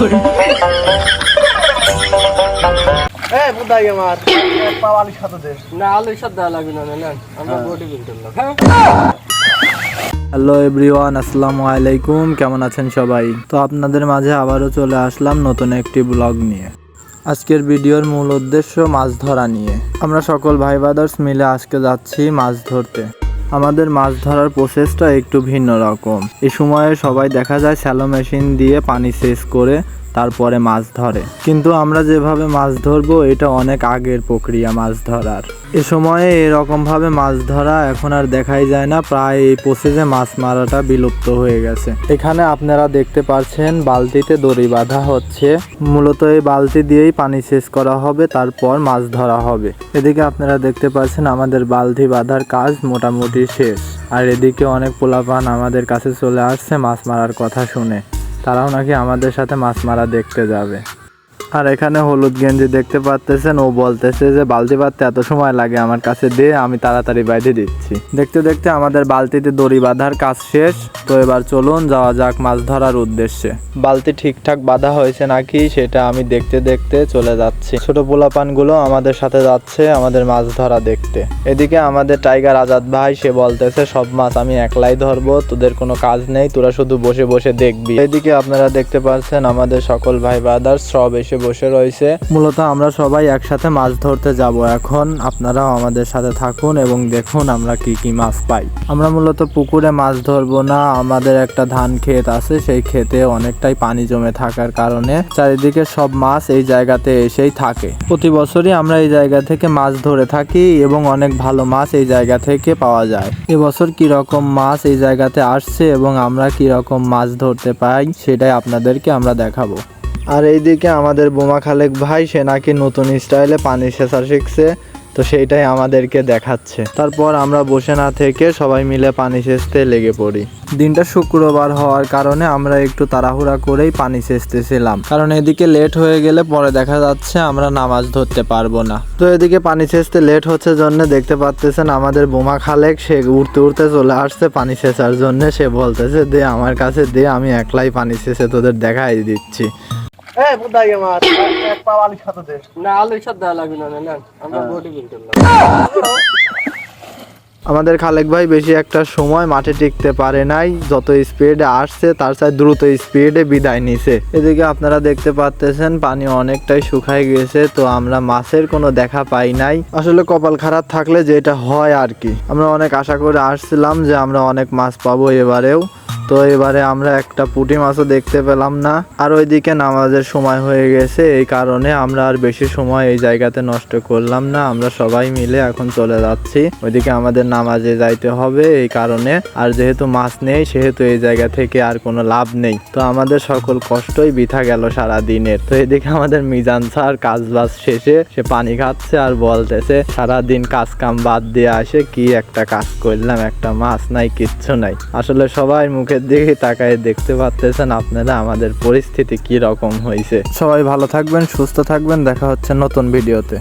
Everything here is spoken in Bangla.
হ্যালো এভরিওয়ান, আসসালামু আলাইকুম। কেমন আছেন সবাই? তো আপনাদের মাঝে আবারও চলে আসলাম নতুন একটি ব্লগ নিয়ে। আজকের ভিডিওর মূল উদ্দেশ্য মাছ ধরা নিয়ে। আমরা সকল ভাই ব্রাদার্স মিলে আজকে যাচ্ছি মাছ ধরতে। আমাদের মাছ ধরার প্রসেসটা একটু ভিন্ন রকম। এই সময়ে সবাই দেখা যায় শ্যালো মেশিন দিয়ে পানি সেচ করে তারপরে মাছ ধরে, কিন্তু আমরা যেভাবে মাছ ধরবো এটা অনেক আগের প্রক্রিয়া মাছ ধরার। এ সময়ে এরকমভাবে মাছ ধরা এখন আর দেখাই যায় না, প্রায় এই প্রসেসে মাছ মারাটা বিলুপ্ত হয়ে গেছে। এখানে আপনারা দেখতে পাচ্ছেন বালতিতে দড়ি বাঁধা হচ্ছে। মূলত এই বালতি দিয়েই পানি সেচ করা হবে, তারপর মাছ ধরা হবে। এদিকে আপনারা দেখতে পাচ্ছেন আমাদের বালতি বাঁধার কাজ মোটামুটি শেষ। আর এদিকে অনেক পোলাপান আমাদের কাছে চলে আসছে মাছ মারার কথা শুনে। তারাও নাকি আমাদের সাথে মাছ মারা দেখতে যাবে। আর এখানে হলুদ গেঞ্জি দেখতে পাচ্ছেন, ও বলতেছে যে বালতি বাঁধতে এত সময় লাগে, আমার কাছে দিয়ে আমি তাড়াতাড়ি বাইরে দিচ্ছি। দেখতে দেখতে আমাদের বালতিতে দড়ি বাঁধার কাজ শেষ। তো এবার চলুন যাওয়া যাক মাছ ধরার উদ্দেশ্যে। বালতি ঠিকঠাক বাঁধা হয়েছে নাকি সেটা আমি দেখতে দেখতে চলে যাচ্ছি। ছোট পোলাপানগুলো আমাদের সাথে যাচ্ছে আমাদের মাছ ধরা দেখতে। এদিকে আমাদের টাইগার আজাদ ভাই, সে বলতেছে সব মাছ আমি একলাই ধরবো, তোদের কোনো কাজ নেই, তোরা শুধু বসে বসে দেখবি। এদিকে আপনারা দেখতে পাচ্ছেন আমাদের সকল ভাই ব্রাদার্স সব এসে বসে রয়েছে। মূলত আমরা সবাই একসাথে মাছ ধরতে যাব এখন। আপনারাও আমাদের সাথে থাকুন এবং দেখুন আমরা কি কি মাছ পাই। আমরা মূলত পুকুরে মাছ ধরবো না, আমাদের একটা ধান ক্ষেত আছে, সেই ক্ষেতে অনেকটাই পানি জমে থাকার কারণে চারিদিকে সব মাছ এই জায়গাতে এসেই থাকে। প্রতি বছরই আমরা এই জায়গা থেকে মাছ ধরে থাকি এবং অনেক ভালো মাছ এই জায়গা থেকে পাওয়া যায়। এবছর কি রকম মাছ এই জায়গাতে আসছে এবং আমরা কি রকম মাছ ধরতে পাই সেটাই আপনাদেরকে আমরা দেখাবো। আর এইদিকে আমাদের বোমা খালেক ভাই, সে নাকি নতুন স্টাইলে পানি সেচা শিখছে, তো সেইটাই আমাদেরকে দেখাচ্ছে। তারপর আমরা বসে না থেকে সবাই মিলে পানি সেচতে লেগে পড়ি। দিনটা শুক্রবার হওয়ার কারণে আমরা একটু তাড়াহুড়া করেই পানি সেচতেছিলাম, কারণ এদিকে লেট হয়ে গেলে পরে দেখা যাচ্ছে আমরা নামাজ ধরতে পারবো না। তো এদিকে পানি সেচতে লেট হচ্ছে জন্য দেখতে পাচ্ছেন আমাদের বোমা খালেক, সে উঠতে উঠতে চলে আসছে পানি সেচার জন্য। সে বলতেছে দে আমার কাছে দে, আমি একলাই পানি সেচে তোদের দেখাই দিচ্ছি। আমাদের খালেক ভাই বেশি একটা সময় মাঠে টিকতে পারে নাই, যত স্পিডে আসছে তার চাই দ্রুত স্পিডে বিদায় নিছে। এদিকে আপনারা দেখতে পাচ্ছেন পানি অনেকটাই শুকায় গেছে, তো আমরা মাছের কোনো দেখা পাই নাই। আসলে কপাল খারাপ থাকলে যেটা হয় আর কি। আমরা অনেক আশা করে আসছিলাম যে আমরা অনেক মাছ পাবো এবারেও, তো এবারে আমরা একটা পুঁটি মাছও দেখতে পেলাম না। আর ওইদিকে নামাজের সময় হয়ে গেছে, এই কারণে আমরা আর বেশি সময় এই জায়গাতে নষ্ট করলাম না। আমরা সবাই মিলে এখন চলে যাচ্ছি, ওইদিকে আমাদের নামাজে যাইতে হবে এই কারণে। আর যেহেতু মাছ নেই সেহেতু এই জায়গা থেকে আর কোনো লাভ নেই, তো আমাদের সকল কষ্টই বৃথা গেল সারা দিনের। তো এদিকে আমাদের মিজান স্যার কাজ বাজ শেষে সে পানি খাচ্ছে আর বলতেছে সারাদিন কাজ কাম বাদ দিয়ে আসে কি একটা কাজ করলাম, একটা মাছ নাই, কিচ্ছু নাই। আসলে সবাই মুখে দিকে তাকায় দেখতে পাচ্ছেন আপনারা আমাদের পরিস্থিতি কি রকম হয়েছে। সবাই ভালো থাকবেন, সুস্থ থাকবেন, দেখা হচ্ছে নতুন ভিডিওতে।